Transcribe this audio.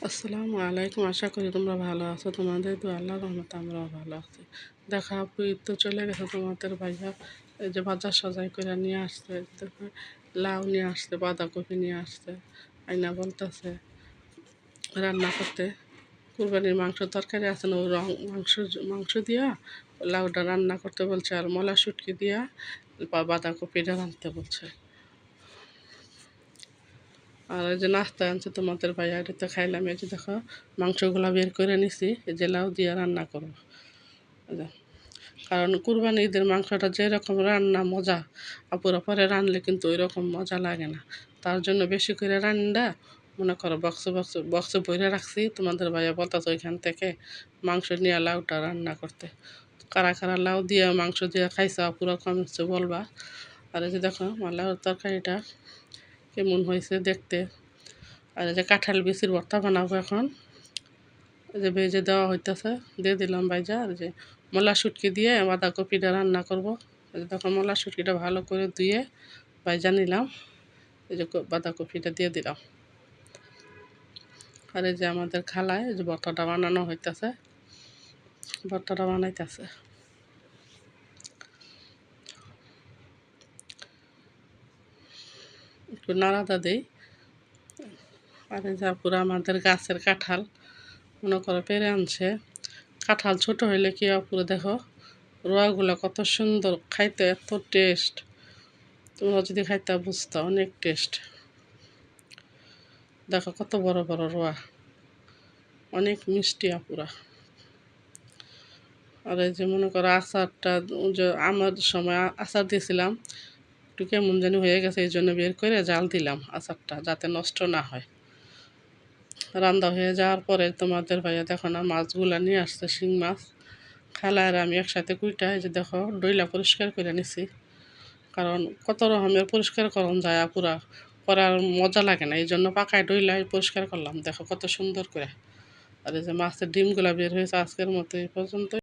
আসসালামু আলাইকুম। আশা করি তোমরা ভালো আছো। তোমাদের তো আল্লাহর রহমতে আমরাও ভালো আছি। দেখা আপু ঈদ তো চলে গেছে, তোমাদের ভাইয়া এই যে বাজার সজাই করে নিয়ে আসছে। দেখো লাউ নিয়ে আসছে, বাঁধাকপি নিয়ে আসছে, আইনা বলতেছে রান্না করতে। কুরবানির মাংস তরকারি আছে না, ওই মাংস মাংস দিয়া লাউটা রান্না করতে বলছে, আর মলা শুটকি দিয়া বাঁধাকপিটা রাঁধতে বলছে। আর এই যে নাস্তা আনছে তোমাদের ভাইয়া, এটা তো খাইলাম। এই যে দেখো মাংসগুলা বের করে নিছি, এই যে লাউ দিয়ে রান্না করবো। এই যে, কারণ কুরবানি ঈদের মাংসটা যেরকম রান্না মজা, আপুরা পরে রানলে কিন্তু ওই রকম মজা লাগে না। তার জন্য বেশি করে রান্না মনে করো বক্সে ভরে রাখছি। তোমাদের ভাইয়া বলতেছে ওইখান থেকে মাংস নিয়ে লাউটা রান্না করতে। কারা কারা লাউ দিয়ে মাংস দিয়ে খাইছে আপুরা কমেন্টসে বলবা। আর এই যে দেখো আমার লাউর তরকারিটা কেমন হয়েছে দেখতে। আর এই যে কাঁঠাল বিচির ভর্তা বানাবো এখন। এই যে ভেজে দেওয়া হইতেছে, দিয়ে দিলাম ভাইজা। আর যে মলা শুটকি দিয়ে বাঁধাকপিটা রান্না করব। এই যে তখন মলা শুটকিটা ভালো করে ধুয়ে ভাইজা নিলাম। এই যে বাঁধাকপিটা দিয়ে দিলাম। আর এই যে আমাদের খালায় এই যে ভর্তাটা বানানো হইতেছে, ভর্তাটা বানাইতেছে। একটু নাড়াটা দিই। আর এই যে পুরো আমাদের গাছের কাঁঠাল মনে করো পেরে আনছে। কাঁঠাল ছোট হইলে কি পুরো দেখো রোয়াগুলো কত সুন্দর, খাইতে এত টেস্ট। তোমরা যদি খাইতে বুঝতো অনেক টেস্ট। দেখো কত বড় বড় রোয়া, অনেক মিষ্টি আপুরা। আর এই যে মনে করো আচারটা, যে আমার সময় আচার দিয়েছিলাম, একটু কেমন জানি হয়ে গেছে, এই জন্য বের করে জাল দিলাম আচারটা যাতে নষ্ট না হয়। রান্না হয়ে যাওয়ার পরে তোমাদের ভাইয়া দেখো না মাছগুলা নিয়ে আসছে, শিং মাছ। খালা আর আমি একসাথে কুইটা এই যে দেখো ডইলা পরিষ্কার করে নিছি। কারণ কত রকমের পরিষ্কার করন যায় পুরা, করার মজা লাগে না, এই জন্য পাকায় ডইলাই পরিষ্কার করলাম। দেখো কত সুন্দর করে। আর এই যে মাছের ডিমগুলা বের হয়েছে। আজকের মতো এই পর্যন্ত।